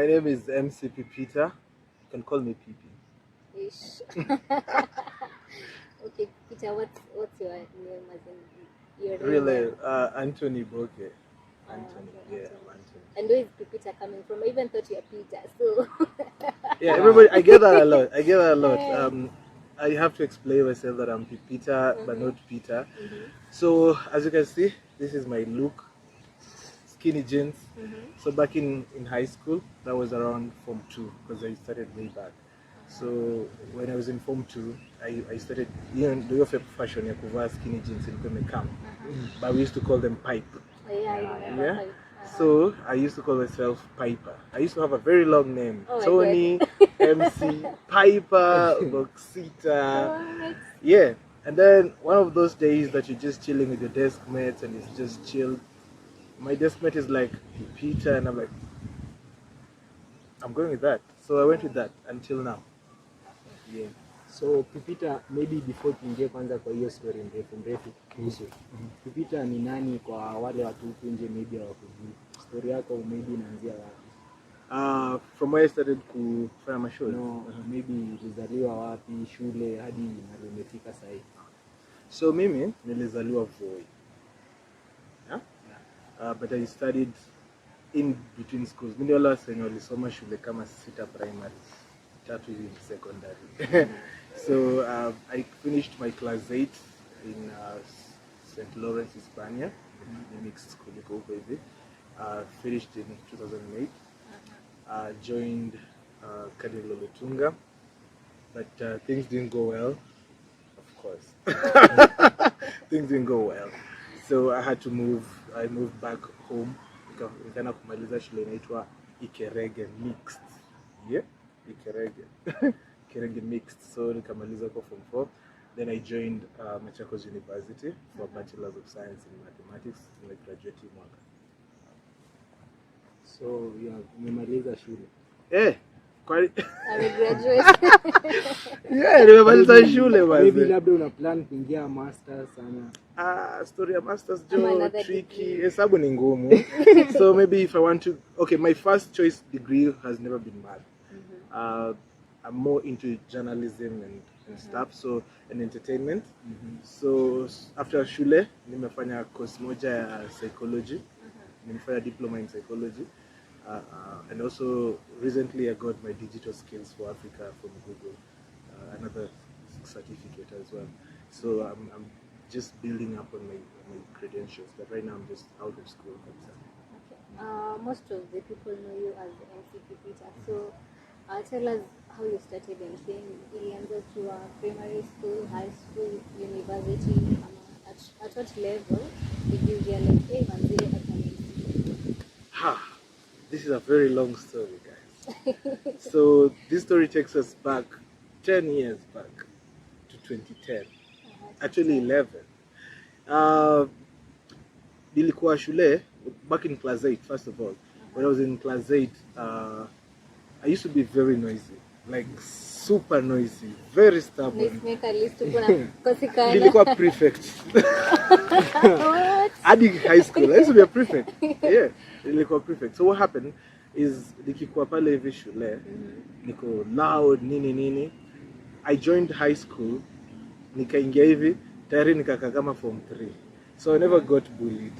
My name is MC PIPITA. You can call me Pipi. Ish. Okay, Peter, what's your name as in your real Really, name? Anthony Boke. Anthony. Anthony. And where is Pipita coming from? I even thought you're Peter, so Yeah, everybody, I get that a lot. Yeah. I have to explain myself that I'm Pipita, but not Peter. Mm-hmm. So, as you can see, this is my look. Skinny jeans. Mm-hmm. So back in high school, that was around Form 2 because I started way back. So when I was in Form 2, I started, do your fashion ya kuvaa skinny jeans ilikuwa imekam. But we used to call them pipe. Oh, yeah, I remember. Yeah. Pipe. So I used to call myself Piper. I used to have a very long name. Oh my Tony, MC, Piper, Boxita. Oh, Yeah. And then one of those days that you're just chilling with your desk mates and it's just chill. My desk mate is like, Peter, and I'm like, I'm going with that. So I went with that until now. Yeah. So Pipita, maybe before tuingie kwanza kwa hiyo story mrefu kuhusu Pipita ni nani kwa wale watu huku nje maybe hawakujui. Story yako maybe inaanzia wapi? From where I started kufanya mashows. No, maybe ulizaliwa wapi, shule hadi mahali umefika sasa hivi. So mimi nilizaliwa Voi. Yeah? But I studied in between schools. Mimi wala senyo nilisoma shule kama 6 primary, 3 in secondary. So I finished my class 8 in St. Lawrence, Hispania, mixed school. Finished in 2008. Joined Kadilo Lutunga, but things didn't go well. Of course, things didn't go well. So I had to move. I moved back home. Nikaenda kumaliza shule inaitwa Ikerege Mixed. Yeah, Ikerege Mixed. So nikamaliza kwa Form 4. Then I joined Machakos University for Bachelor's of Science in Mathematics. I graduated mwaka. So umemaliza shule. graduate. Yeah, nimemaliza shule basi. Maybe labda una plan kuingia masters sana. Story of masters tricky. Hesabu ni ngumu. So maybe if I want to, okay, my first choice degree has never been math. I'm more into journalism and stuff, so and entertainment. So after shule nimefanya course moja ya psychology. Nimefanya diploma in psychology. And also recently I got my digital skills for Africa from Google, another certificate as well. So I'm just building up on my credentials, but right now I'm just out of school. Okay. Most of the people know you as MC Pipita. So tell us how you started MCing. Ilianza through primary school, high school, university. At what level did you realize, hey, manze, I can MC? This is a very long story, guys. So this story takes us back 10 years back to 2010. Actually 11. Nilikuwa shule back in class 8, first of all. When I was in class 8, I used to be very noisy, like super noisy, very stubborn. Let's make a list of Nilikuwa prefect. Hadi high school, I used to be a prefect. Yeah, nilikuwa prefect. So what happened is nikikuwa pale hivi shule, niko loud nini. I joined high school, nikaingia hivi, tayari nikakaa kama Form 3. So I never got bullied.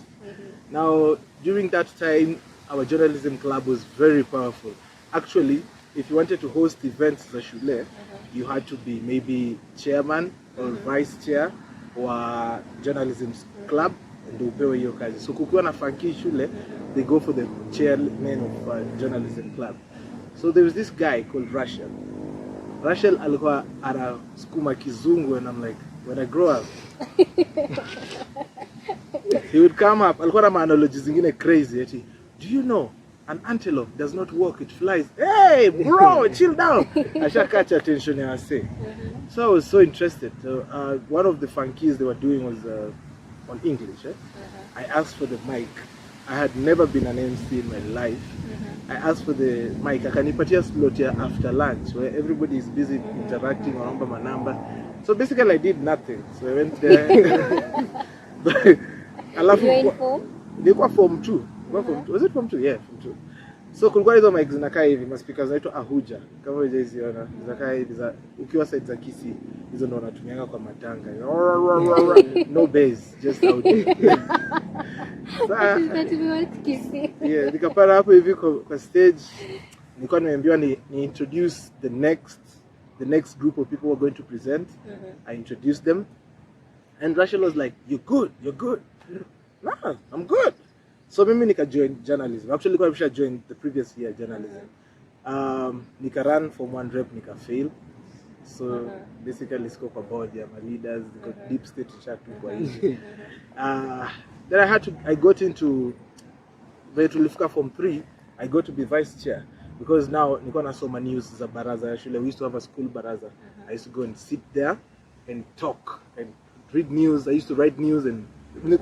Now, during that time, our journalism club was very powerful. Actually, if you wanted to host events za shule, you had to be maybe chairman or vice chair or journalism club and upewe hiyo kazi. So kukiwa na funky shule, they go for the chairman of journalism club. So there was this guy called Rachel alikuwa anasukuma kizungu, and I'm like, when I grow up, he would come up, alikuwa na analogies zingine crazy ati, do you know an antelope does not walk, it flies. Hey bro, chill down. Asha catch attention ya say. So I was so interested. So, one of the funkies they were doing was on English. I asked for the mic. I had never been an MC in my life. I asked for the mic. Akanipatia slot here after lunch where everybody is busy interacting or my number. So basically I did nothing. So I went there. You were in form? They were Form 2. Was it Form 2? Yeah, Form 2. So kulikuwa hizo mic zinakaa hivi, maspika zinaitwa Ahuja. Kama hujaziona, zinakaa hivi za ukiwa side za Kisii, hizo ndo wanatumianga kwa matanga. No bass, just out there. Yeah, nikapanda hapo hivi kwa stage. Nilikuwa nimeambiwa ni introduce the next group of people who are going to present. I introduced them. And Rachel was like, you're good. No, I'm good. So mimi nika join journalism. Actually, I joined the previous year journalism. Nika run from one rep, nika fail. So basically, scope about my leaders, got deep state chat kwa hivi. Then I got into Vetulifika from 3. I got to be vice chair because now niko nasoma news za baraza. Actually, we used to have a school baraza. I used to go and sit there and talk and read news. I used to write news and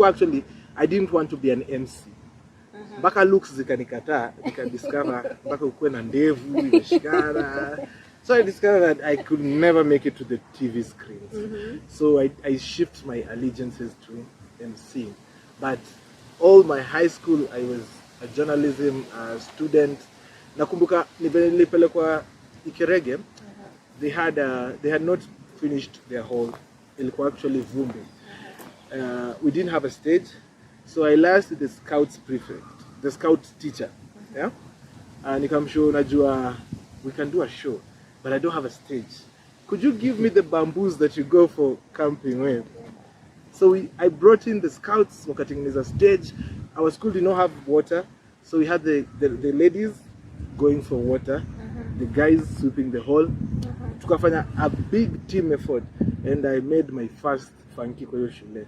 actually I didn't want to be an MC. Mpaka looks zikanikataa, discover mpaka ukuwe na ndevu imeshikana. So I discovered that I could never make it to the TV screens. So I shift my allegiances to MC. But all my high school I was a journalism student. Nakumbuka nilipelekwa Ikerege. They had not finished their hall. Ilikuwa actually vumbi. We didn't have a stage. So I liaised with the scouts prefect, the scout teacher. Yeah? Nikamshow najua we can do a show, but I don't have a stage. Could you give me the bamboos that you go for camping with? So I brought in the scouts wakatengeneza stage. Our school did not have water, so we had the ladies going for water, the guys sweeping the hall. Tukafanya a big team effort, and I made my first funky kwa hiyo shule.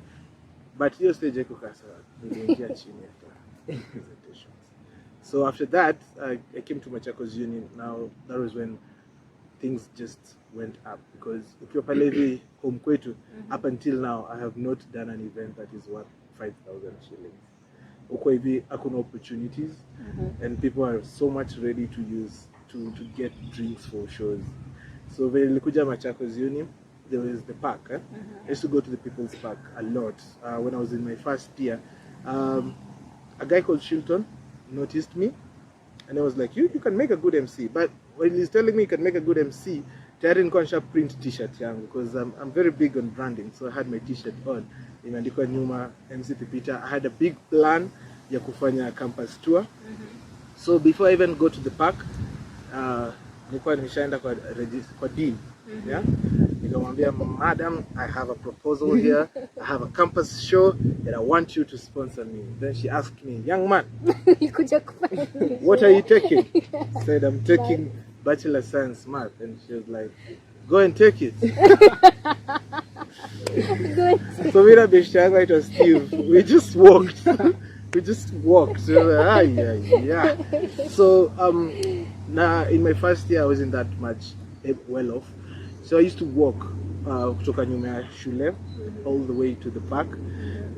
But hiyo stage yako kasa niliingia chini after presentations. So after that, I came to Machakos Union. Now that was when things just went up because ukiwa pale hivi home kwetu, up until now I have not done an event that is worth 5,000 shillings. Uko hivi hakuna opportunities, and people are so much ready to use to get drinks for shows. So when nilikuja Machakos Union, there was the park. I used to go to the People's Park a lot. When I was in my first year, a guy called Shilton noticed me, and I was like, you can make a good MC. But when he's telling me you can make a good MC, I didn't go and print t-shirt yangu because I'm very big on branding. So I had my t-shirt on. Imeandikwa nyuma MC PIPITA. I had a big plan ya kufanya campus tour. So before I even go to the park, nilikuwa nimeshaenda kwa dean. Yeah? Nikamwambia, madam, I have a proposal here. I have a campus show and I want you to sponsor me. Then she asked me, young man, what are you taking? I said, I'm taking Bachelor Science Math. And she was like, go and take it. So we it was Steve. We just walked. Yeah. So now in my first year I wasn't that much well off. So I used to walk kutoka nyuma ya shule all the way to the park.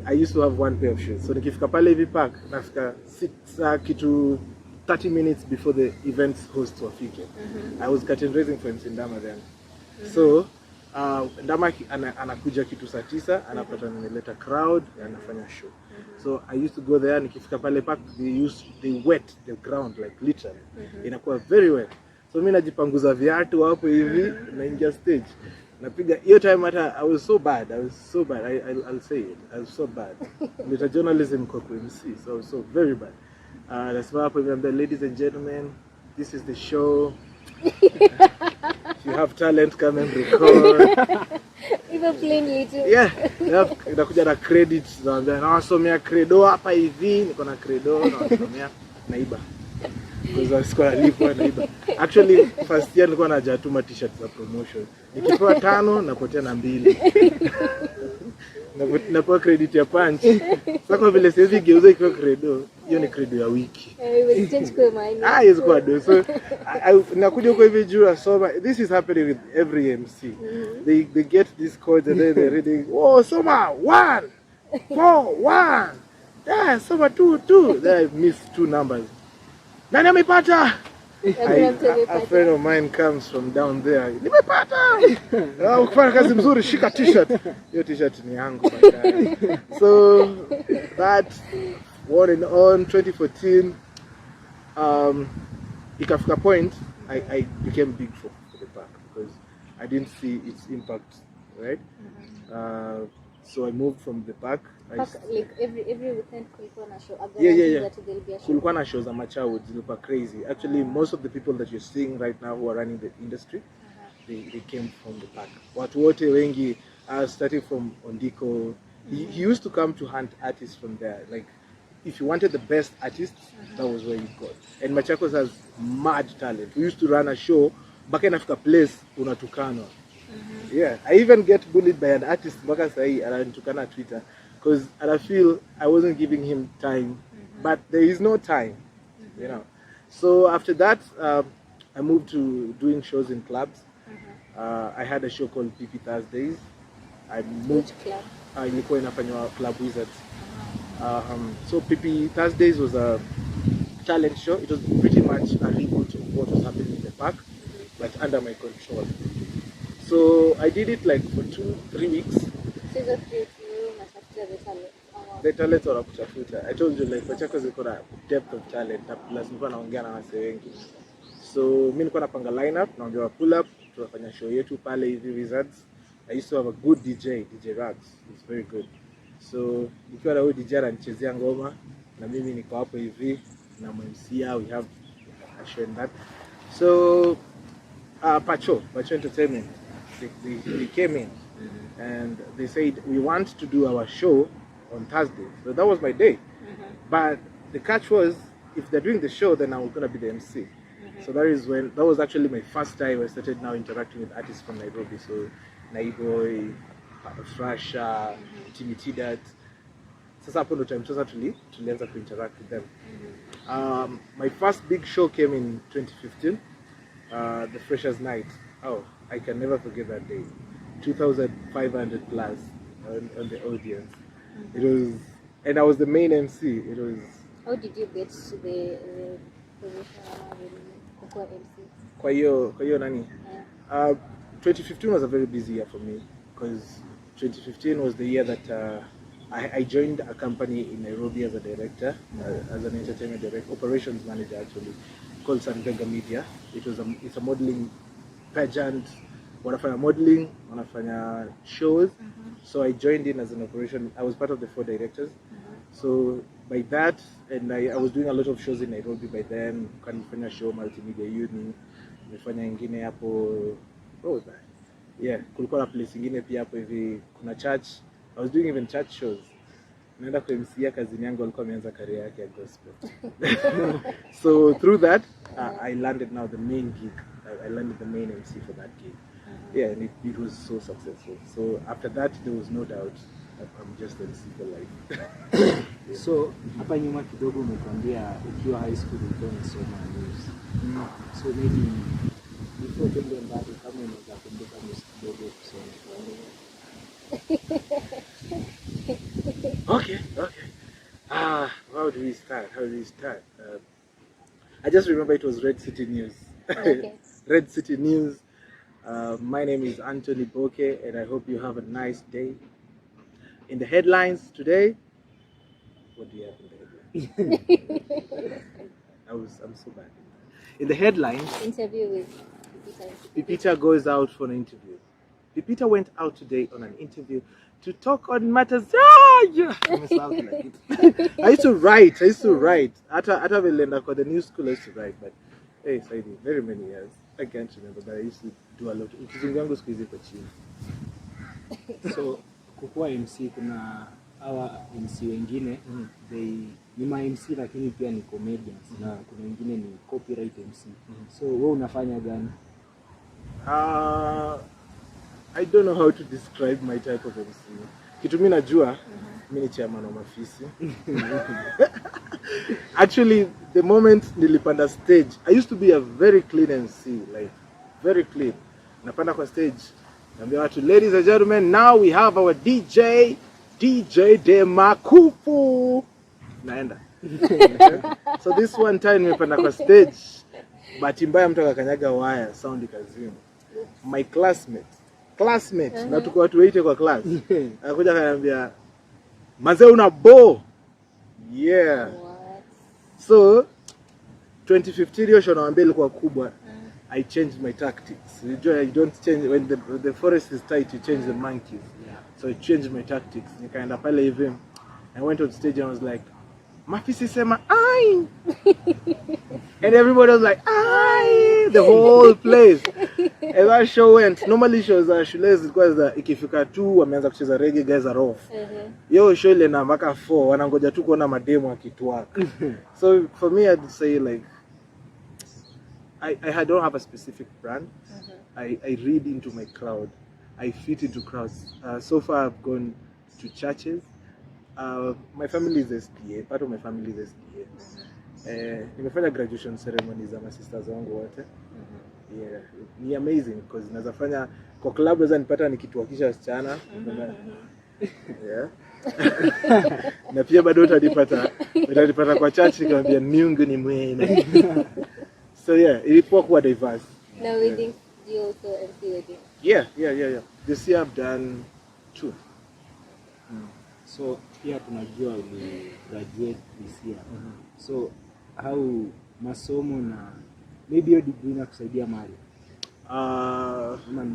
I used to have one pair of shoes. So nikifika pale hivi park, nafika kitu 30 minutes before the event's host wafike. I was curtain raising for MC Ndama then. So Ndama anakuja kitu saa 9, anapata nimeleta crowd, anafanya show. So I used to go there, nikifika pale park, they wet the ground like literally. Inakuwa very wet. So mimi najipanguza viatu hapo hivi naingia stage. Napiga hiyo time hata I was so bad. I'll say it. I was so bad. Nita journalism kwa MC, so I was so very bad. That's why I ladies and gentlemen, this is the show. If you have talent, come and record. Even plain little. Yeah, nakuja na credit, naambia nawasomea credo hapa hivi, niko na credo nawasomea naiba. Because I sikuwa nalipwa naiba. Actually, first year nilikuwa najatuma t-shirt za promotion. Nikipewa 5 napotea na 2. Napewa credit ya punch. Sasa kwa vile siwezi geuza ikiwa credo, hiyo ni credo ya wiki. Yes kwa do. So nakuja huko hivi juu asoma. This is happening with every MC. They get these codes and then they're reading, oh soma 1 4 1. Yeah, soma 2 2. Then I missed 2 numbers. Nani amepata? A friend of mine comes from down there. Nimepata. Ukifanya kazi mzuri shika t-shirt. Hiyo t-shirt ni yangu baadaye. So that on and on 2014 ikafika point I became big for the park because I didn't see its impact, right? So I moved from the park. Like every weekend kulikuwa na show. Yeah. That there'll be a show. Kulikuwa na shows za machawo zilikuwa crazy. Actually, most of the people that you're seeing right now who are running the industry, they came from the park. Watu wote wengi, starting from Ondiko, he used to come to hunt artists from there. Like, if you wanted the best artists, that was where you got. And Machakos has mad talent. We used to run a show back in Africa place, unatukano. Yeah, I even get bullied by an artist mpaka sahi anatukana Twitter because I feel I wasn't giving him time, but there is no time, you know. So after that, I moved to doing shows in clubs. I had a show called PIPITA Days. I moved. Which club? Ilikuwa inafanywa Club Wizards. So PP Thursdays was a talent show. It was pretty much a reboot of what was happening in the park, but under my control. So I did it like for 2-3 weeks. Season 3 unatafuta the talent. The talent or kutafuta. I told you like Machakos iko na depth of talent na plus nilikuwa naongea na wase wengi. So mimi nilikuwa napanga lineup, naongea pull up, tunafanya show yetu pale hivi Wizards. I used to have a good DJ Rags. He's very good. So nikiwa na huyo DJ ananichezea ngoma na mimi niko hapo hivi na MCA, we have a show in that. So Pacho Entertainment, they came in and they said we want to do our show on Thursday. So that was my day. But the catch was if they're doing the show, then I was gonna be the MC. So that was actually my first time I started now interacting with artists from Nairobi. So Naiboy, Frasha, Timitidat. Sasa hapo ndo time sasa tulianza to interact with them. My first big show came in 2015, the Freshers Night. Oh, I can never forget that day. 2,500 plus on the audience. It was, and I was the main MC. It was. How did you get to the position of MC? Kwa hiyo nani? 2015 was a very busy year for me because 2015 was the year that I joined a company in Nairobi as a director, as an entertainment director, operations manager actually, called Sanvega Media. It's a modeling pageant. Wanafanya modeling, wanafanya shows. So I joined in as an operation. I was part of the 4 directors. So by that, and I was doing a lot of shows in Nairobi by then. Kanifanya show multimedia uni, nimefanya ingine hapo. What was that? Yeah, kulikuwa na place ingine pia hapo hivi kuna church. I was doing even church shows. Naenda kwa MCA kazini yangu alikuwa ameanza career yake ya gospel. So through that, I landed now the main gig. I landed the main MC for that gig. Yeah, and it was so successful. So after that, there was no doubt that I'm just MC for life. Yeah. So hapa nyuma kidogo umetuambia ukiwa high school ulikuwa unasoma news. So maybe before tuende mbali kama unaweza kumbuka news kidogo kusoma. Okay. How do we start? I just remember it was Red City News. Okay. Red City News. My name is Anthony Boke, and I hope you have a nice day. In the headlines today, what do you have in the headlines? I'm so bad. In the headlines, Interview with PIPITA goes out for an interview. PIPITA went out today on an interview to talk on matters. I used to write. Hata velenda kwa the new school I used to write, but hey, Saidi, very many years. I can't remember, but I used to do a lot. Ukizungu yangu siku hizi kwa chini. So kukuwa MC kuna hawa MC wengine ni ma MC lakini pia ni comedians na kuna wengine ni copyright MC. So wewe unafanya gani? I don't know how to describe my type of MC. Kitu mimi najua, mimi ni chairman wa mafisi. Actually, the moment nilipanda stage, I used to be a very clean MC, like very clean. Napanda kwa stage, naambia watu, ladies and gentlemen, now we have our DJ Demakufu. Naenda. So this one time nimepanda kwa stage, bahati mbaya mtu akakanyaga wire, sound ikazima. My classmate, na tuko watu waite kwa class. Akakuja akaniambia, "Mazee una bo." Yeah. What? So 2015 hiyo show naambia ilikuwa kubwa. I changed my tactics. You don't change when the forest is tight, you change the monkeys. Yeah. So I changed my tactics. Nikaenda pale hivi. I went on stage and I was like, Mafisi sema ai. And everybody was like, ai, the whole place. And that show went. Normally shows are shule zilikuwa za ikifika 2 wameanza kucheza reggae, guys are off. Yo show ile na mpaka 4 wanangoja tu kuona mademo akitwaka. So for me I'd say like I don't have a specific brand. I read into my crowd. I fit into crowds. So far I've gone to churches. My family is SPA. Part of my family is SPA. Nimefanya graduation ceremony za my sisters wangu wote. Yeah, ni amazing because naweza fanya kwa club naweza nipata nikituakisha wasichana. Yeah. Na pia bado utanipata kwa church nikamwambia Mungu ni mwema. So yeah, ilikuwa kuwa diverse. Now weddings, do you also MC weddings? Yeah. This year I've done 2. So pia tunajua uli graduate this year. So how masomo na maybe your degree inakusaidia mali?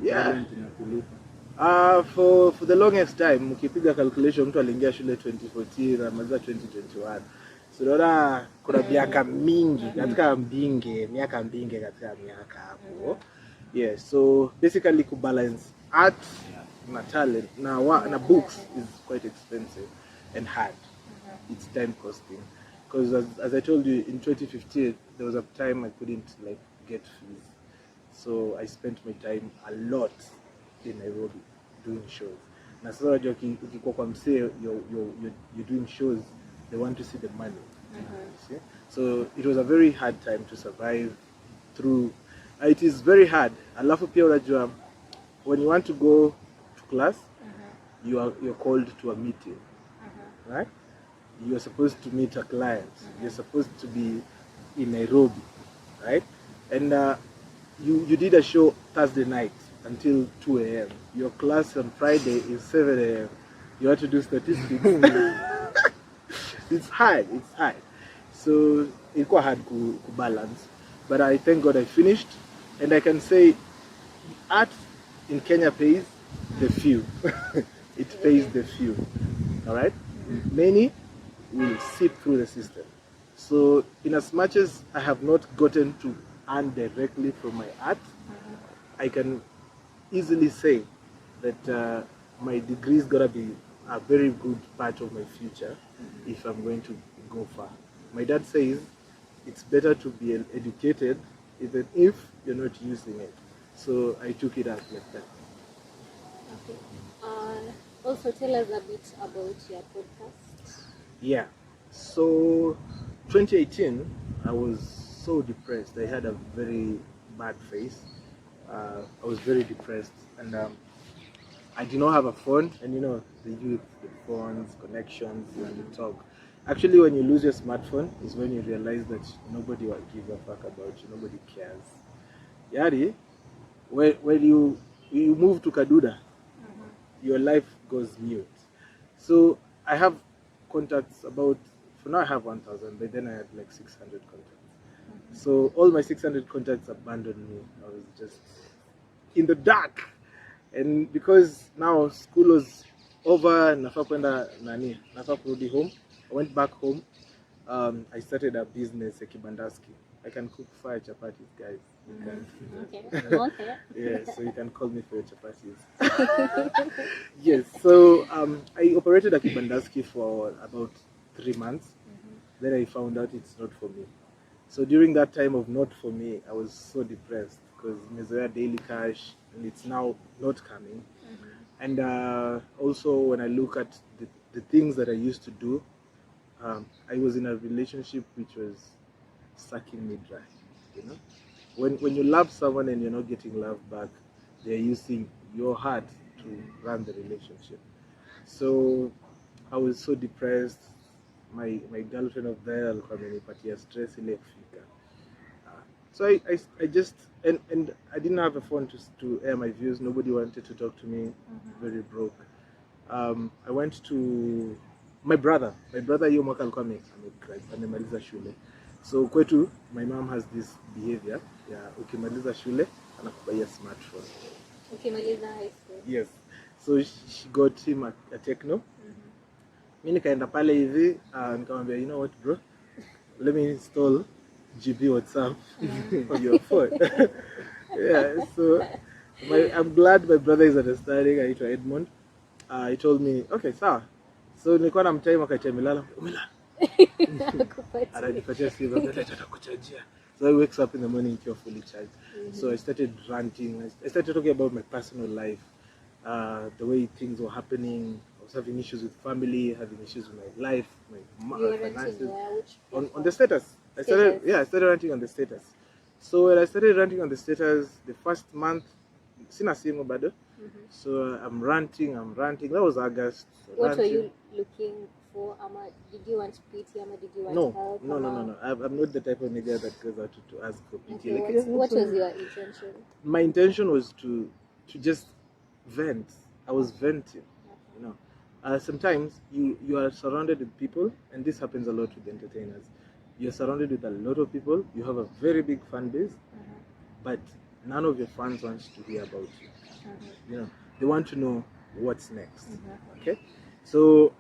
Yeah. Inakulipa. For the longest time ukipiga calculation mtu aliingia shule 2014 na maliza 2021. So naona kuna miaka mingi katika miaka mbinge katika miaka hapo. Yeah, so basically to balance art na talent na books is quite expensive and hard. It's time costing because as I told you in 2015 there was a time I couldn't like get fees. So I spent my time a lot in Nairobi doing shows. Na sasa unajua ukikuwa kwa msee you're doing shows, they want to see the money. See? So it was a very hard time to survive through. It is very hard. Alafu pia unajua when you want to go to class, you're called to a meeting. Right? You're supposed to meet a client. You're supposed to be in Nairobi, right? And you did a show Thursday night until 2 a.m. Your class on Friday is 7 a.m. You have to do statistics. It's hard. So it's quite hard to balance. But I thank God I finished. And I can say art in Kenya pays the few. It pays the few. Alright? Many will sit through the system. So in as much as I have not gotten to earn directly from my art, I can easily say that my degree is going to be a very good part of my future if I'm going to go far. My dad says it's better to be educated even if you're not using it. So I took it as like that. Okay. Also tell us a bit about your podcast. Yeah. So 2018, I was so depressed. I had a very bad phase. I was very depressed, and I did not have a phone. And you know, the youth, the phones, connections, and the talk. Actually, when you lose your smartphone, is when you realize that nobody will give a fuck about you. Nobody cares. Yari, when you move to Kaduda, your life goes mute. So I have contacts about. For now, I have 1,000, but then I had like 600 contacts. So all my 600 contacts abandoned me. I was just in the dark. And because now school was over, nafaa kurudi home. I went back home. I started a business at Kibandaski. I can cook fire chapatis, guys. You can. Okay. Yeah, so you can call me for your chapatis. Yes, so I operated at Kibandaski for about 3 months. Then I found out it's not for me. So during that time of not for me, I was so depressed because Mezoya daily cash and it's now not coming. And also when I look at the things that I used to do, I was in a relationship which was sucking me dry. You know, when you love someone and you're not getting love back, they're using your heart to run the relationship. So I was so depressed. My girlfriend of there alikuwa amenipatia stress ile kufika. So I just and I didn't have a phone to air my views. Nobody wanted to talk to me. Very broke. I went to my brother hiyo mwaka alikuwa amemaliza shule. So kwetu, my mom has this behavior. Yeah, ukimaliza shule, anakupaia smartphone. Ukimaliza high school. Yes. So she got him a Techno. Mi nikaenda pale hivi, nikamwambia, you know what bro, let me install GB WhatsApp on your phone. Yeah, so I'm glad my brother is understanding. Anaitwa Edmond. He told me, okay, sawa. So nilikuwa na mtime wakati amelala, umelala. Ananipatia simu, atakuchajia. So I wakes up in the morning ikiwa fully charged. So I started ranting. I started talking about my personal life, the way things were happening. I was having issues with family, having issues with my life, my You were finances. renting where? Which On platform? the status. I started ranting on the status. So when I started ranting on the status, the first month, sina simu bado. So I'm ranting. That was August. What were ranting. you looking for? Did you want pity? Did you want help? No. I'm not the type of nigga that goes out to ask for pity. Okay, Like, what was your intention? My intention was to just vent. I was venting, you know. Sometimes you are surrounded with people, and this happens a lot with entertainers. You're surrounded with a lot of people. You have a very big fan base, but none of your fans wants to hear about you. You know, they want to know what's next. Okay, so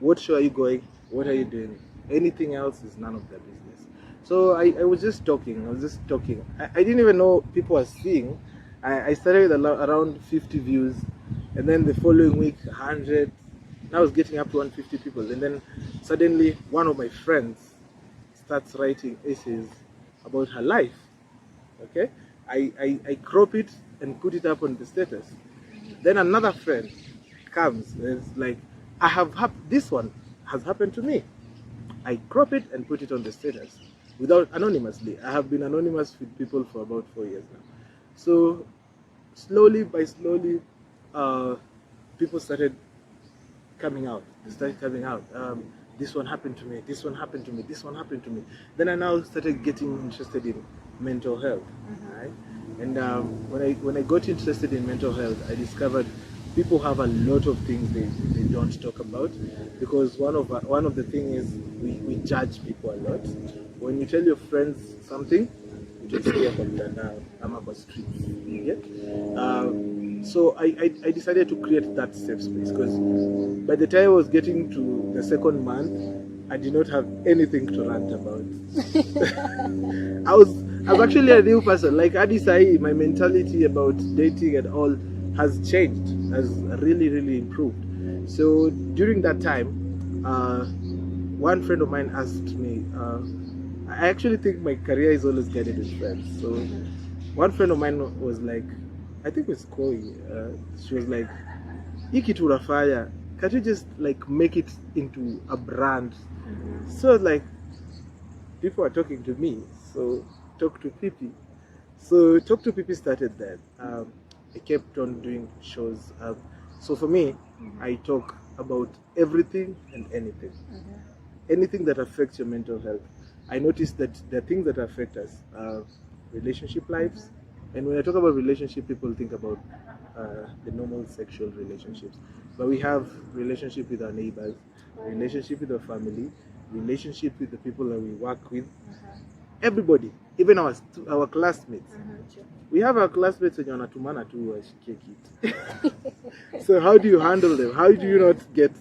what show are you going? What are you doing? Anything else is none of their business. So I was just talking. I didn't even know people were seeing. I started with around 50 views, and then the following week 100. Now I was getting up to 150 people, and then suddenly one of my friends starts writing essays about her life. Okay, I crop it and put it up on the status. Then another friend comes and is like, this one has happened to me. I crop it and put it on the status without anonymously. I have been anonymous with people for about 4 years now. So slowly by slowly, people started coming out. They started coming out. This one happened to me. This one happened to me. This one happened to me. Then I now started getting interested in mental health. Right? And when I got interested in mental health, I discovered people have a lot of things they don't talk about, because one of the things is we judge people a lot. When you tell your friends something, you just hear from them now. I'm about streets. Yeah? So I decided to create that safe space, because by the time I was getting to the second month, I did not have anything to rant about. I was actually a new person. Like Adisai, my mentality about dating and all has changed, has really, really improved. So during that time, one friend of mine asked me, I actually think my career is always guided with friends. So one friend of mine was like, I think it's Koi, she was like, Iki Turafaya, can't you just like make it into a brand? So like, people are talking to me, so talk to Pipi. So Talk to Pipi started then. I kept on doing shows. So for me, I talk about everything and anything. Anything that affects your mental health. I noticed that the things that affect us are relationship lives. And when I talk about relationship, people think about the normal sexual relationships. But we have relationship with our neighbors, relationship with our family, relationship with the people that we work with. Everybody, even our classmates. We have our classmates when you're tumana tu washikie kit. So how do you handle them? How do you not get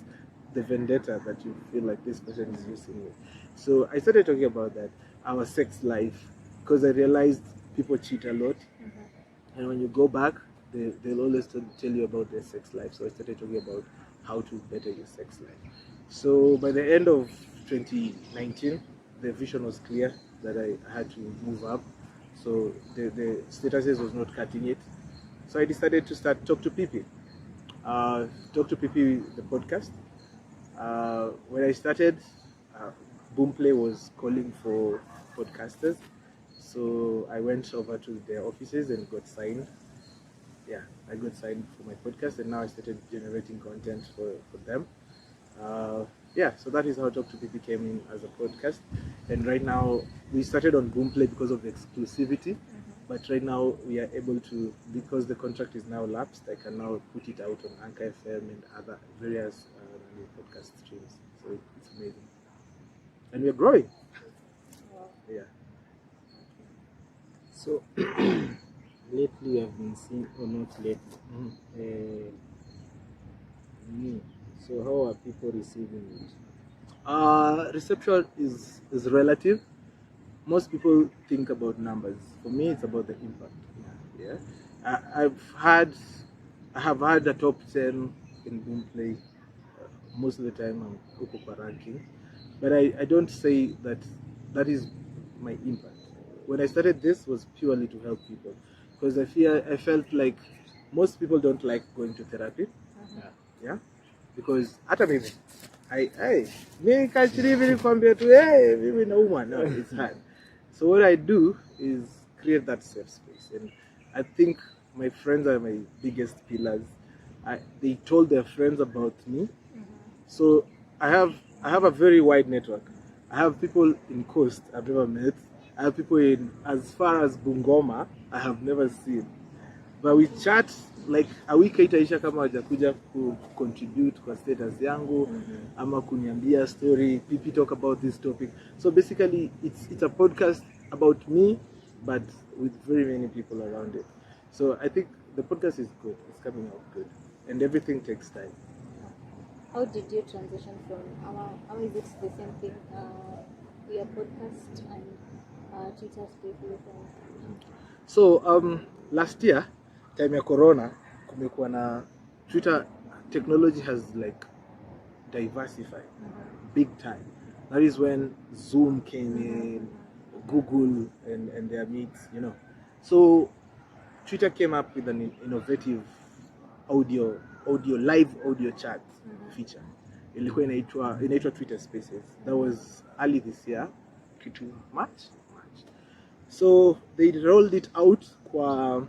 the vendetta that you feel like this person is using you? So I started talking about that, our sex life, because I realized people cheat a lot. And when you go back, they'll always tell you about their sex life. So I started talking about how to better your sex life. So by the end of 2019, the vision was clear that I had to move up. So the statuses was not cutting it. So I decided to start Talk to Pipi. Talk to Pipi, the podcast. When I started, Boomplay was calling for podcasters. So I went over to their offices and got signed. Yeah, I got signed for my podcast, and now I started generating content for them. Yeah, so that is how Talk to Pipi came in as a podcast. And right now, we started on Boomplay because of the exclusivity. But right now, we are able to, because the contract is now lapsed, I can now put it out on Anchor FM and other various podcast streams. So it's amazing. And we're growing. Yeah. So lately I've been seeing, or not lately, Mhm. me. So how are people receiving it? Reception is relative. Most people think about numbers. For me, it's about the impact. Yeah, I have had a top 10 in Boomplay. Most of the time, I'm uko kwa ranking, but I don't say that that is my impact. When I started this was purely to help people because I felt like most people don't like going to therapy. Yeah, because hata mimi mimi kachiri vile kwambia tu mimi nauma, no, it's hard. So what I do is create that safe space, and I think my friends are my biggest pillars. They told their friends about me, so I have a very wide network. I have people in Coast I've never met. I have people in as far as Bungoma I have never seen. But we chat like a week itaisha kama hajakuja ku contribute kwa status yangu ama kuniambia story, people talk about this topic. So basically it's a podcast about me but with very many people around it. So I think the podcast is good. It's coming out good. And everything takes time. How did you transition from, how is it the same thing, your podcast and Twitter spaces? So last year time ya corona kumekuwa na Twitter technology has like diversified big time. That is when Zoom came in, Google and their meets, you know. So Twitter came up with an innovative live audio chat feature. Ilikuwa inaitwa Twitter Spaces. That was early this year, kitu March. So they rolled it out kwa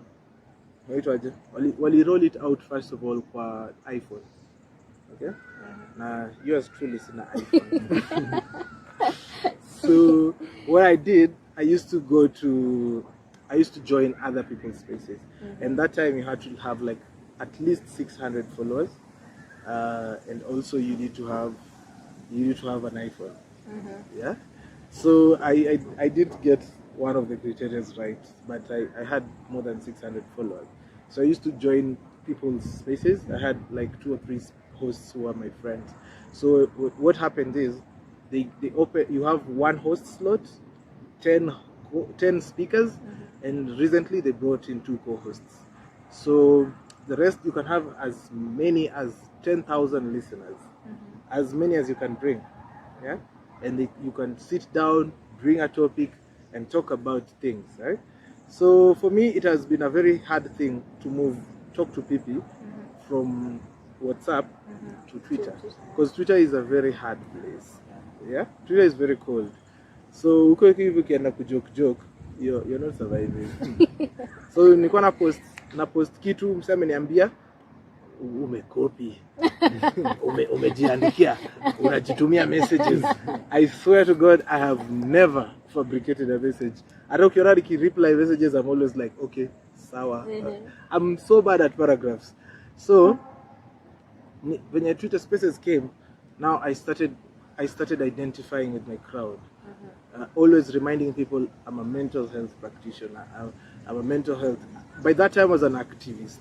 wali roll it out first of all kwa iPhone. Okay? Na yours truly sina iPhone. So what I did, I used to join other people's spaces, and that time you had to have like at least 600 followers, and also you need to have an iPhone. Yeah. So I did get one of the criteria right, but I had more than 600 followers. So I used to join people's spaces. I had like 2 or 3 hosts who are my friends. So what happened is they open, you have one host slot, 10 speakers, and recently they brought in 2 co-hosts. So the rest you can have as many as 10,000 listeners, as many as you can bring. Yeah, and you can sit down, bring a topic, and talk about things, right? So for me, it has been a very hard thing to talk to people from WhatsApp to Twitter, because Twitter is a very hard place. Yeah, Twitter is very cold. So uko hivi ukienda kujoke, you're not surviving. So nilikuwa na post kitu, msema ameniambia umekopi, umejiandikia, unajitumia messages. I swear to God, I have never fabricated a message. Hata ukiona reply messages, I'm always like, okay, sawa. I'm so bad at paragraphs. So when your Twitter Spaces came, now I started identifying with my crowd. Always reminding people I'm a mental health practitioner. I'm a mental health. By that time, I was an activist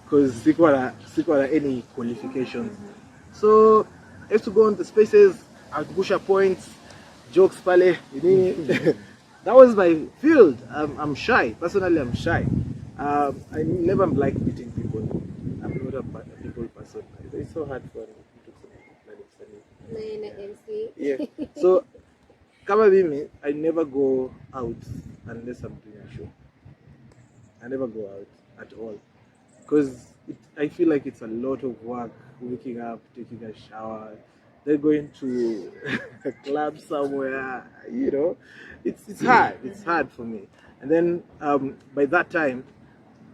because sikuwa any qualifications. So I used to go on the spaces, I'd points, jokes pale. That was my field. I'm shy. Personally, I'm shy. I never like meeting people. I'm not a people person. It's so hard for me to yeah. So kama mimi, I never go out unless I'm doing a show. I never go out at all because I feel like it's a lot of work, waking up, taking a shower, then going to a club somewhere, you know. It's hard. It's hard for me. And then by that time,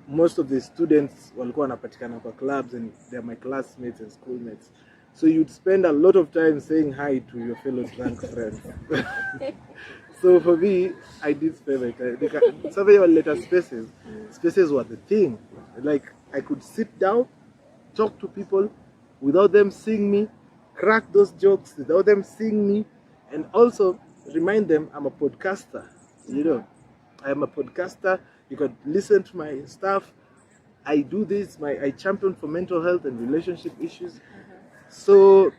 most of the students walikuwa wanapatikana kwa clubs and they're my classmates and schoolmates. So you'd spend a lot of time saying hi to your fellow drunk friends. So for me, I did spend my time. Some of your later spaces were the thing. Like I could sit down, talk to people without them seeing me, crack those jokes without them seeing me, and also remind them I'm a podcaster. You know, I am a podcaster. You can listen to my stuff. I do this. I champion for mental health and relationship issues. So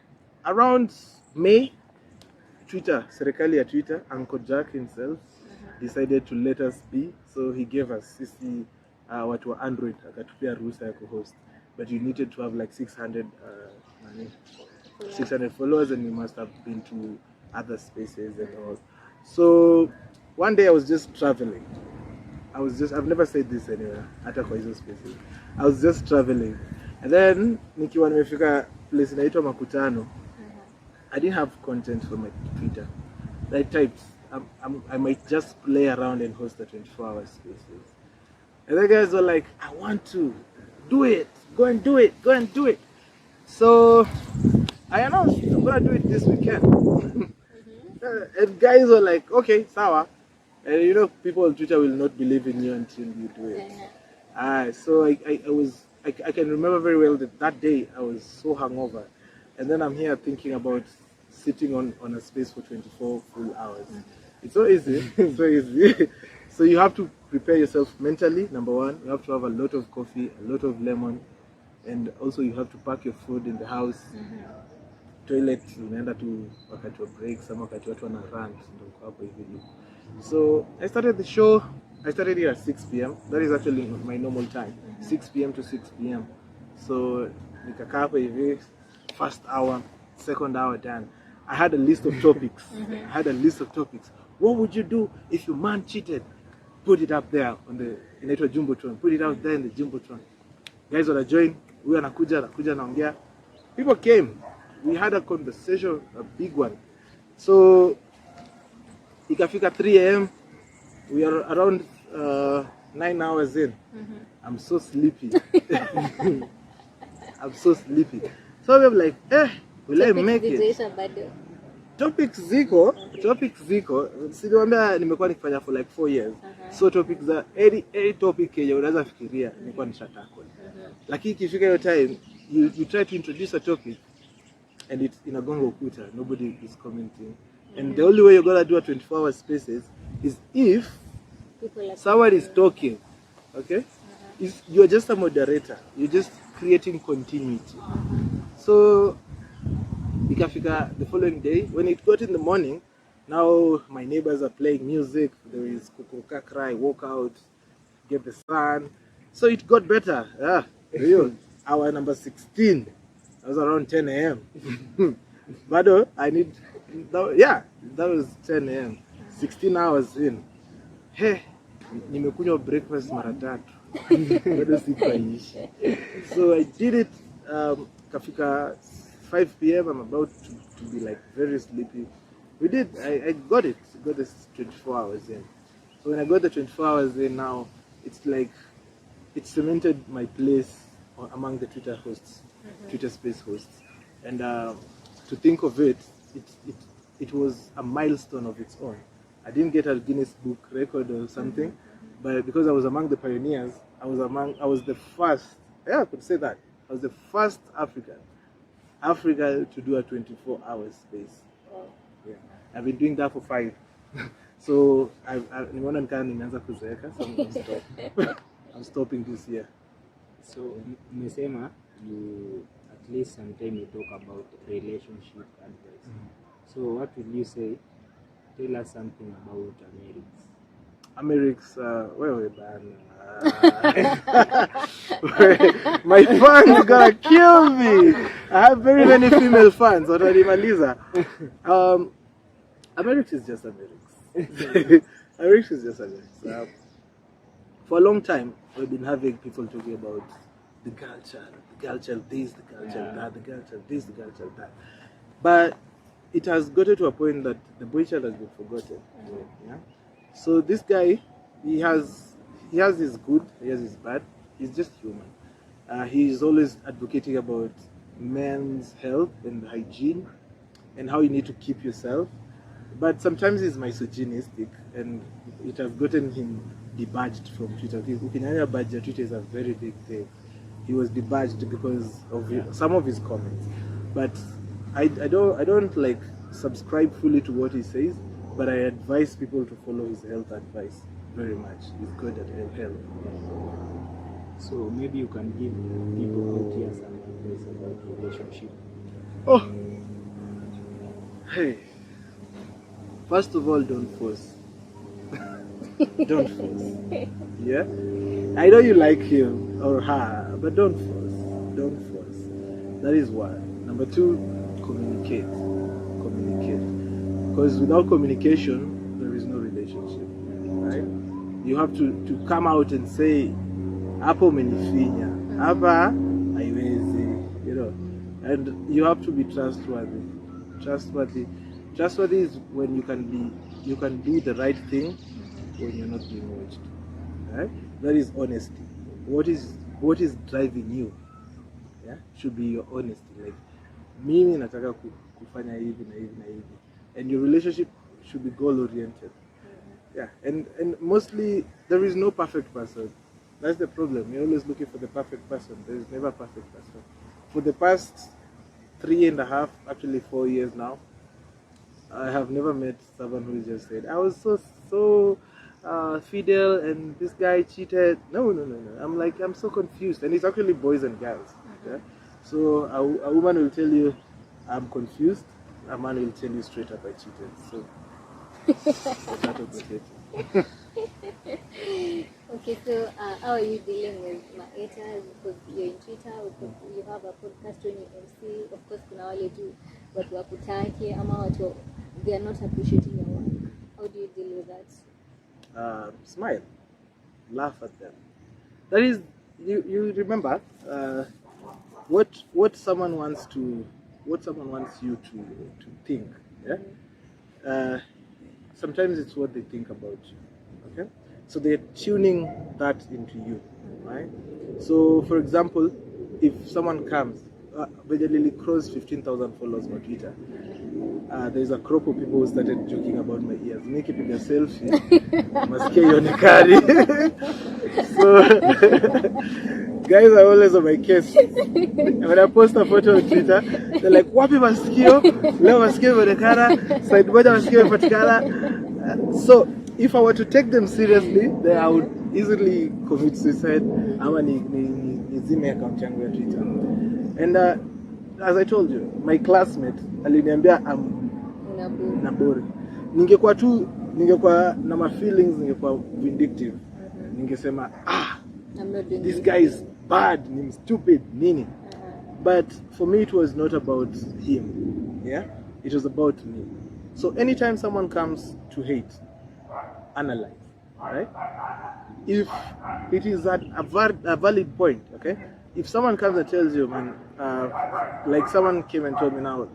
around May, Twitter, serikali ya Twitter, Uncle Jack himself decided to let us be. So he gave us sisi watu wa Android akatupia ruhusa ya kuhost. But you needed to have like 600 followers, and you must have been to other spaces and all. So one day I was just traveling. I've never said this anywhere, hata kwa hizo spaces. I was just traveling. And then nikiwa nimefika place inaitwa Makutano. I didn't have content for my Twitter. I typed, I might just play around and host the 24-hour spaces. And the guys were like, I want to do it. Go and do it. Go and do it. So I announced I'm gonna do it this weekend. And guys were like, okay, sawa. And you know, people on Twitter will not believe in you until you do it. So I can remember very well that day I was so hungover. And then I'm here thinking about sitting on a space for 24 full hours. It's so easy. So easy. So you have to prepare yourself mentally, number one. You have to have a lot of coffee, a lot of lemon. And also you have to pack your food in the house. Toilet, unaenda tu wakati wa break, some wakati watu wana run, ndio uko hapo hivi. So I started the show. I started here at 6 p.m. That is actually my normal time, 6 p.m. to 6 p.m. So nikakaa hapo hivi, first hour, second hour done. I had a list of topics. What would you do if your man cheated? Put it up there on the inaitwa Jumbotron. Put it out there in the Jumbotron. Guys wanna join. We anakuja naongea. People came. We had a conversation, a big one. So ikafika 3 a.m. We are around 9 hours in. I'm so sleepy. So I'm like, will I make it? Topics ziko. Siliwambia nimekuwa nikifanya for like 4 years. So topics za any topic yenye unaweza fikiria nilikuwa nishatakwa. Lakini ikifika hiyo time you try to introduce a topic and it's inagonga ukuta, nobody is commenting. And the only way you're gonna do a 24-hour spaces is if someone is talking, okay? You're just a moderator. You're just creating continuity. So, ikafika the following day, when it got in the morning, now my neighbors are playing music. There is kukuka cry, walk out, get the sun. So it got better. Hour number 16. That was around 10 a.m. But that was 10 a.m. 16 hours in. Hey, nimekunywa breakfast mara tatu. Bado sikaishi. So I did it. Kafika 5 p.m. I'm about to be like very sleepy. I got it. Got this 24 hours in. So when I got the 24 hours in, now it's like it cemented my place among the Twitter hosts. Twitter space hosts, and to think of it was a milestone of its own. I didn't get a Guinness Book record or something, but because I was among the pioneers, I was the first. Yeah, I could say that I was the first Africa to do a 24-hour space. Yeah, I've been doing that for 5. So nimeona nikana nimeanza kuzeeka, so I'm stopping this year. So umesema you at least sometime you talk about relationship advice. So what will you say? Tell us something about Americs. Wewe bana. My fans gonna kill me. I have very many female fans. Watanimaliza. Americs is just Americs. Americs is just Americs. For a long time, we've been having people talking about the girl child this, the girl child that, the girl child this, the girl child that. But it has gotten to a point that the boy child has been forgotten. Yeah? So this guy, he has his good, he has his bad. He's just human. He's always advocating about men's health and hygiene and how you need to keep yourself. But sometimes he's misogynistic, and it has gotten him debadged from Twitter. Ukinyanya badge ya Twitter is a very big thing. He was debadged because of some of his comments. But I don't like subscribe fully to what he says, but I advise people to follow his health advice very much. He's good at health. So maybe you can give people out here some advice about relationship. Oh, hey. First of all, don't force. Don't force. Yeah? I know you like him or her, but don't force. Don't force. That is one. Number two, communicate. Communicate. Because without communication, there is no relationship. Right? You have to come out and say, hapo umenifinya, hapa haiwezi, you know. And you have to be trustworthy. Trustworthy is when you can do the right thing when you're not being watched. Right? That is honesty. What is driving you? Yeah, should be your honesty. Like, mimi nataka kufanya hivi na hivi na hivi, and your relationship should be goal oriented. Yeah, and mostly there is no perfect person. That's the problem. You're always looking for the perfect person. There is never a perfect person. For the past 3.5, actually 4 years now, I have never met someone who just said, I was so fidel and this guy cheated. No. I'm like, I'm so confused. And it's actually boys and girls. Okay? So a woman will tell you, I'm confused. A man will tell you straight up, I cheated. So that was it. Okay, so how are you dealing with haters? Because you're in Twitter, you have a podcast when you MC. Of course, kuna wale tu watu wakutaki ama watu they are not appreciating your work. How do you deal with that? Smile, laugh at them. That is, you remember what someone wants you to think. Yeah. Sometimes it's what they think about you. Okay. So they're tuning that into you, right? So, for example, if someone comes, Lily Crow's 15,000 followers on Twitter. There's a crop of people who started joking about my ears. Make it with a selfie. Maske yonekari. So, guys are always on my case. And when I post a photo on Twitter, they're like, wapi masikio? Leo masikio yonekara. Side moja masikio yapatikana. So, if I were to take them seriously, then I would easily commit suicide. Ama nizime account yangu ya Twitter. And as I told you, my classmate aliniambia I'm nabori. Ningekuwa na my feelings, ningekuwa vindictive. Ningesema I'm not doing this guy is bad, he's stupid, nini. But for me it was not about him. Yeah? It was about me. So anytime someone comes to hate, analyze, right? If it is at a valid point, okay? If someone comes and tells you, man, like someone came and told me now,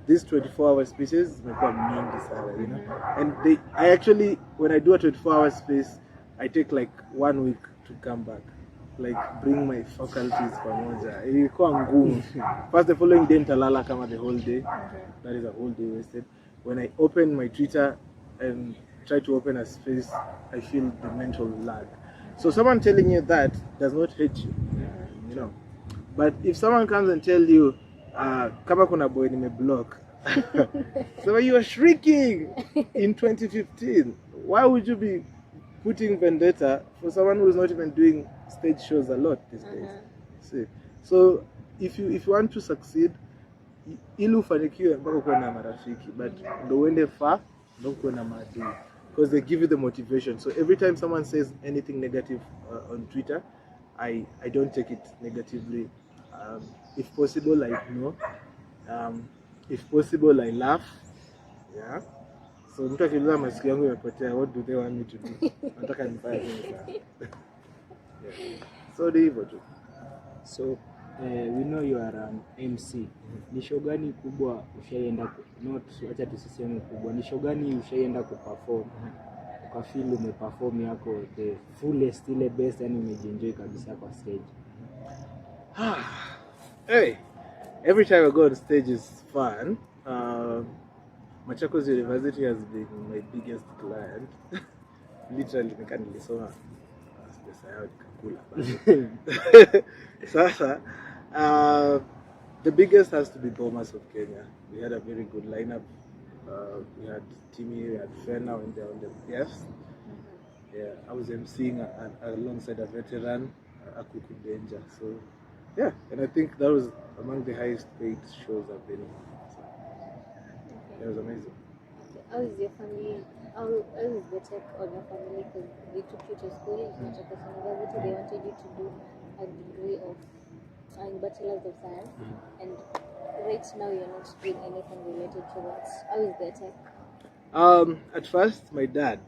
this 24-hour spaces, you know, and I actually, when I do a 24-hour space, I take like 1 week to come back, like bring my faculties pamoja. Ilikuwa ngumu. First, the following day nitalala kama the whole day. That is a whole day wasted. When I open my Twitter and try to open a space, I feel the mental lag. So someone telling you that does not hate you, you know. But if someone comes and tell you, kama kuna boy nimeblock, so you are shrieking in 2015, why would you be putting vendetta for someone who is not even doing stage shows a lot these days? See, so if you want to succeed, ili ufanikiwe mpaka kuwa na marafiki, but ndo uende far, ndo kuwa na maadui, because they give you the motivation. So every time someone says anything negative on Twitter, I don't take it negatively. If possible, I ignore. If possible, I laugh. Yeah. So mtu akiuliza masikio yangu yamepotea, what do they want me to do? Nataka nifanye nini sasa? Yeah. So ni hivyo tu. So we know you are an MC. Ni show gani kubwa ushaenda acha tusiseme kubwa. Ni show gani ushaenda kuperform? Ukafeel umeperform yako the fullest, ile best, yani umejienjoy kabisa kwa stage? Hey, every time I go on stage is fun. Machakos University has been my biggest client. Literally, nilisoma pesa yao nikakula. Sasa, the biggest has to be Bomas of Kenya. We had a very good lineup. We had Timmy, we had Fena when they were on the guests. Yeah, I was emceeing alongside a veteran, Akuku Danger. So, yeah, and I think that was among the highest paid shows I've been on. So, it was amazing. Okay. How is your family? How is the check on your family? Because they took you to school, you took us to university, they wanted you to do a degree of in Bachelor's of Science, and right now you're not doing anything related to that. How is the check? At first, my dad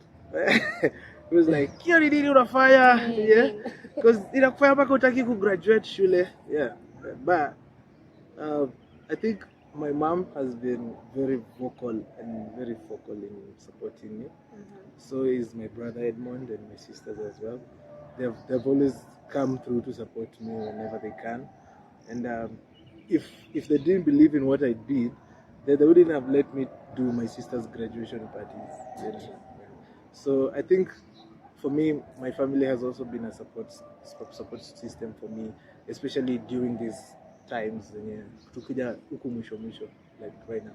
he was like, "Kio ni nini unafanya?" Yeah, because inakufanya mpaka utaki kugraduate shule. Yeah, but I think my mom has been very vocal and very vocal in supporting me. So is my brother Edmond and my sisters as well. They've always come through to support me whenever they can. And if they didn't believe in what I did, they wouldn't have let me do my sister's graduation parties. You know? So I think for me, my family has also been a support system for me, especially during these times. Tukija huku mwisho, like right now.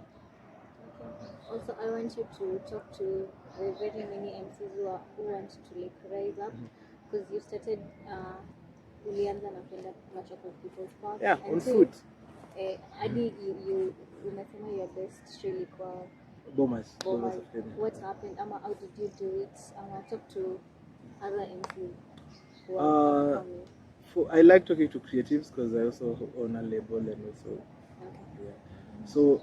Also, I want you to talk to the very many MCs who want to like rise up, because you started ulianza na kwenda Machakos People's Park. Yeah, on foot. Hadi you umesema your best really kwa Bomas. What happened? How did you do it? Talk to other MCs who are upcoming. I like talking to creatives because I also own a label and also so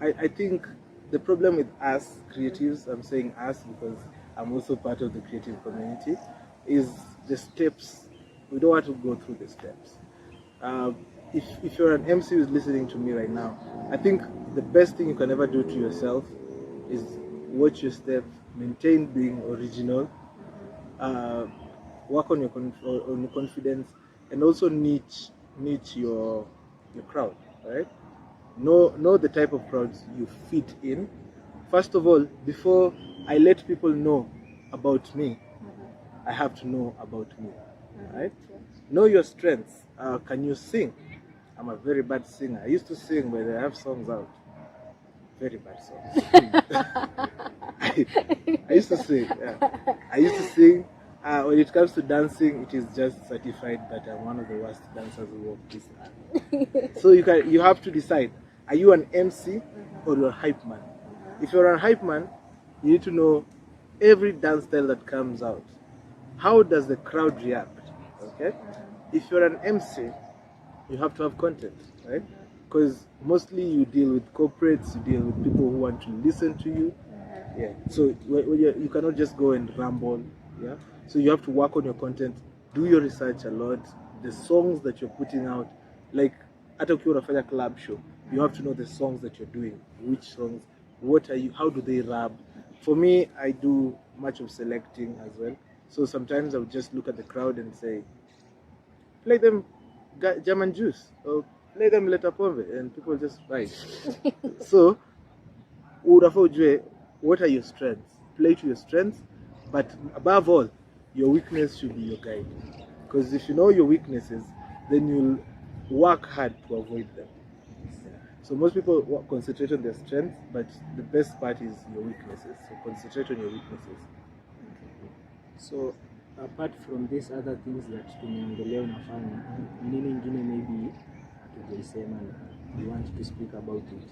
I think the problem with us creatives, I'm saying us because I'm also part of the creative community, is the steps. We don't want to go through the steps. If you're an MC who's listening to me right now, I think the best thing you can ever do to yourself is watch your steps, maintain being original, work on your confidence, and also niche your crowd, right? Know the type of crowds you fit in. First of all, before I let people know about me, I have to know about me, right? Know your strengths. Can you sing? I'm a very bad singer. I used to sing, but I have songs out. Very bad songs. I used to sing. Yeah. I used to sing. When it comes to dancing, it is just certified that I'm one of the worst dancers who walk this earth. So you have to decide: are you an MC or you're a hype man? If you're a hype man, you need to know every dance style that comes out. How does the crowd react? Okay. If you're an MC, you have to have content, right? Because mostly you deal with corporates, you deal with people who want to listen to you. Yeah. So you cannot just go and ramble. Yeah. So you have to work on your content, do your research a lot. The songs that you're putting out, like hata ukiwa unafanya club show, you have to know the songs that you're doing. Which songs? What are you? How do they rap? For me, I do much of selecting as well. So sometimes I would just look at the crowd and say, play them German Juice or play them Leta Pombe, and people just write. So, what are your strengths? Play to your strengths, but above all, your weakness should be your guide. Because if you know your weaknesses, then you'll work hard to avoid them. So most people concentrate on their strengths, but the best part is your weaknesses. So concentrate on your weaknesses. So apart from these other things that tumeongelea unafanya, nini ingine maybe tujaisema you want to speak about it?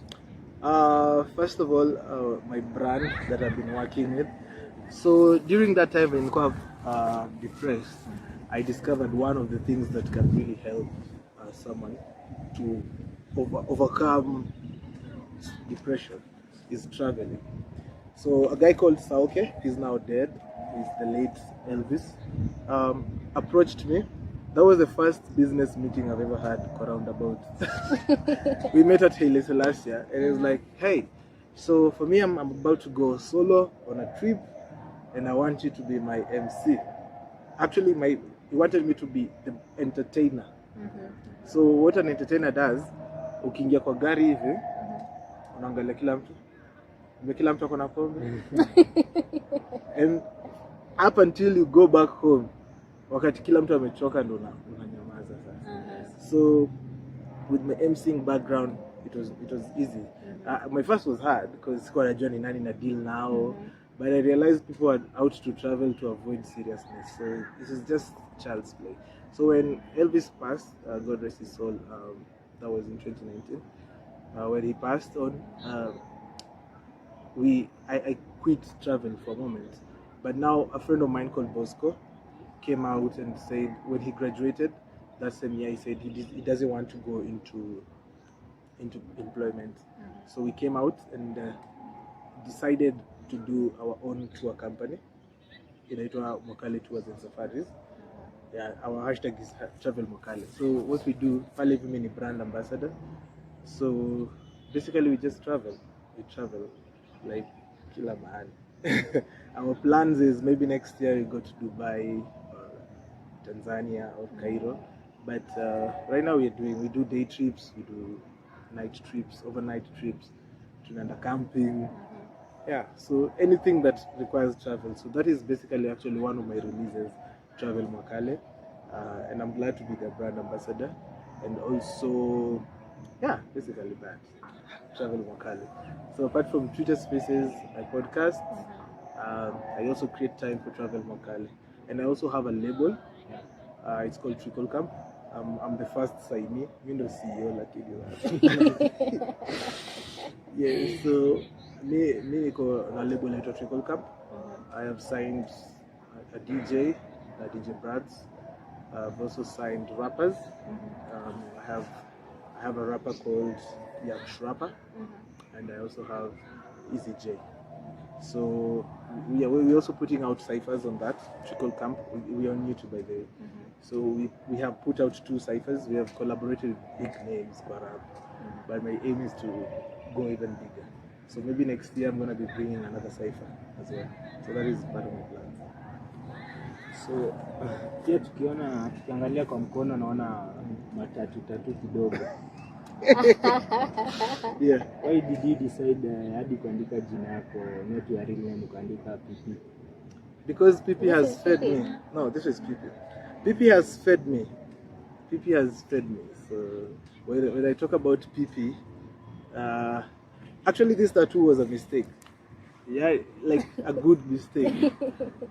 First of all, my brand that I've been working with. So during that time when I was depressed, I discovered one of the things that can really help someone to overcome depression is traveling. So a guy called Sauke, he's now dead, he's the late Elvis, approached me. That was the first business meeting I've ever had around about. We met at Haile Selassie, and it was like, hey, so for me, I'm about to go solo on a trip, and I want you to be my MC. Actually, he wanted me to be the entertainer. So what an entertainer does, ukiingia kwa gari hivi, unaangalia kila mtu ako na pombe. And up until you go back home, wakati kila mtu amechoka ndo unanyamaza sasa. So with my MCing background, it was easy. My first was hard because sikuwa najua ni nani na deal now, but I realized people are out to travel to avoid seriousness, so this is just child's play. So when Elvis passed, God rest his soul, that was in 2019. When he passed on, I quit travel for a moment, but now a friend of mine called Bosco came out and said when he graduated that same year, he said he doesn't want to go into employment. So we came out and decided to do our own tour company. Inaitwa Mokale Tours and Safaris. Yeah, our hashtag is Travel Mokale. So what we do, pale mimi ni brand ambassador. So basically we just travel. We travel like kila mahali. Our plans is maybe next year we go to Dubai, Tanzania or Cairo. But right now we do day trips, we do night trips, overnight trips, tunaenda camping. Yeah, so anything that requires travel. So that is basically actually one of my releases, Travel Mokale. And I'm glad to be the brand ambassador. And also, yeah, basically that, Travel Mokale. So apart from Twitter Spaces, my podcast, I also create time for Travel Mokale. And I also have a label. It's called Trickle Camp. I'm the first signee. You know CEO lakini. Yeah, so me niko na label inaitwa Trickle Camp. I have signed a DJ Brads. I've also signed rappers. I have a rapper called Yaksh Rapper, and I also have Easy J. So we're also putting out ciphers on that Trickle Camp. We're on YouTube, by the way. So we have put out 2 ciphers. We have collaborated with big names for rap, but my aim is to go even bigger. So maybe next year I'm going to be bringing another cipher as well. So that is part of my plan. So pia tukiangalia kwa mkono naona matatu kidogo. Yeah. Why did you decide hadi kuandika jina yako not your real name kuandika Pipi? Because Pipi has fed me. No, this is Pipi. Pipi has fed me. Pipi has fed me. So when I talk about Pipi, actually this tattoo was a mistake. Yeah, like a good mistake.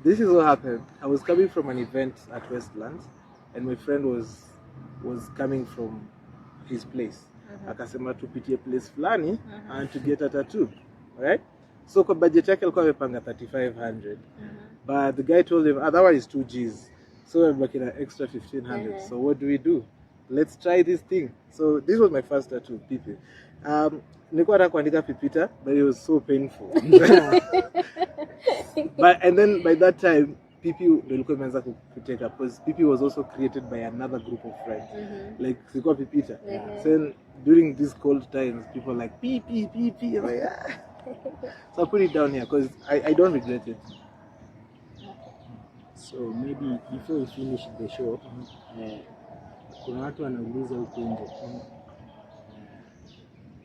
This is what happened. I was coming from an event at Westlands, and my friend was coming from his place. Akasema tupitie place fulani and to get a tattoo, right? So kwa budget yake alikuwa amepanga 3,500, but the guy told him otherwise 2 Gs. So we're making an extra 1,500. So what do? Let's try this thing. So this was my first tattoo, Pipi. Nilikuwa nataka kuandika PIPITA, but it was so painful. And then by that time, Pipi nilikuwa imeanza kuteka because Pipi was also created by another group of friends. Like sikuwa PIPITA. So during these cold times, people are like Pipi. I'm like, ah. So I put it down here because I don't regret it. So maybe before we finish the show, kuna watu wanauliza huko nje.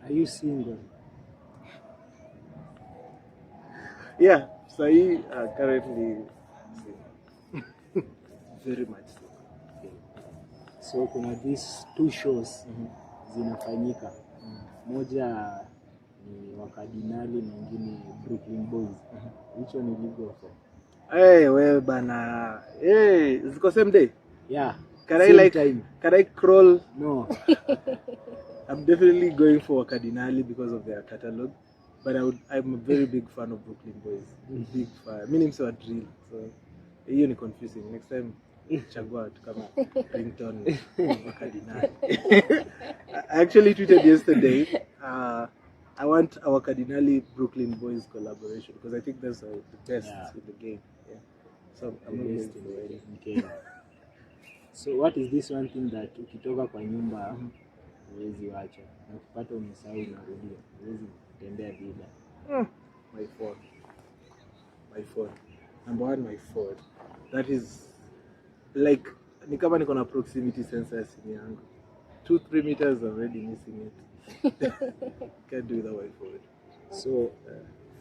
Are you single? Yeah, so currently single. Very much so. So kuna these 2 shows zinafanyika. Moja ni Wakadinali na nyingine Brooklyn Boys. Which one will you go for? Hey, well bana. Hey, ziko same day? Yeah. Can I crawl? No. I'm definitely going for Cardinali because of their catalog, but I'm a very big fan of Brooklyn Boys. Big fan. Mimi mse wa drill, so hiyo ni confusing. Next time chagua tu kama ringtone wa Cardinali. I actually tweeted yesterday, I want our Cardinali Brooklyn Boys collaboration because I think that's the best in the game. Yeah. So I'm not going for it. So what is this one thing that ukitoka kwa nyumba huwezi wacha na ukipata umesahau unarudia, huwezi kutembea bila? My phone. Number 1, my phone. That is like ni kama niko na proximity sensor ya simu yangu. 2-3 meters already missing it. Can't do without my phone. So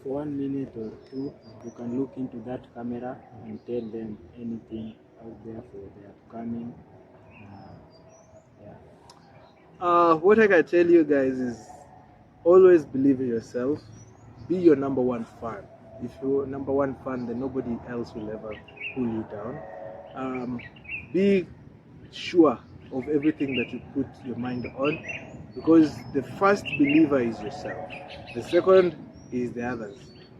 for 1 minute or 2 you can look into that camera and tell them anything out there for the upcoming. What I can tell you guys is always believe in yourself. Be your number one fan. If you're number one fan, then nobody else will ever pull you down. Be sure of everything that you put your mind on, because the first believer is yourself. The second is the others.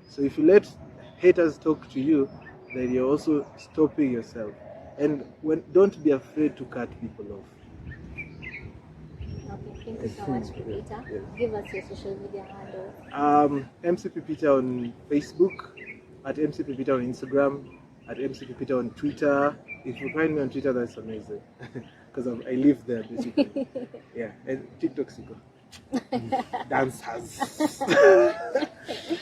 So if you let haters talk to you, then you're also stopping yourself. And don't be afraid to cut people off. Okay, thank you so much, PIPITA. Yes. Give us your social media handle. MC PIPITA on Facebook, at MC PIPITA on Instagram, at MC PIPITA on Twitter. If you find me on Twitter, that's amazing, because I live there basically. Yeah, and TikTok siko. Dancers.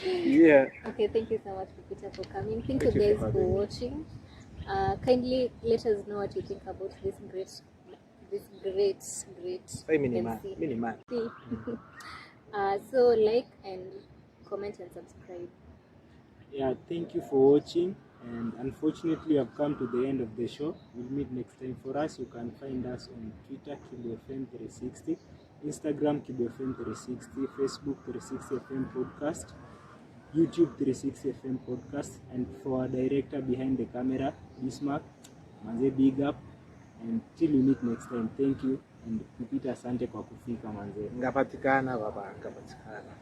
Yeah. Okay, thank you so much, PIPITA, for coming. Thank Thank you you guys for for having me. watching. Kindly let us know what you think about this great Say miniman. MC. Miniman. So like and comment and subscribe. Yeah, thank you for watching. And unfortunately, I've come to the end of the show. We'll meet next time. For us, you can find us on Twitter, KiboFM360, Instagram, KiboFM360, Facebook, 360FM Podcast, YouTube, 360FM Podcast, and for our director behind the camera, Bismarck, manze, big up. And till we meet next time, thank you. And PIPITA, asante kwa kufika manze. Ngapatikana baba, ngapatikana.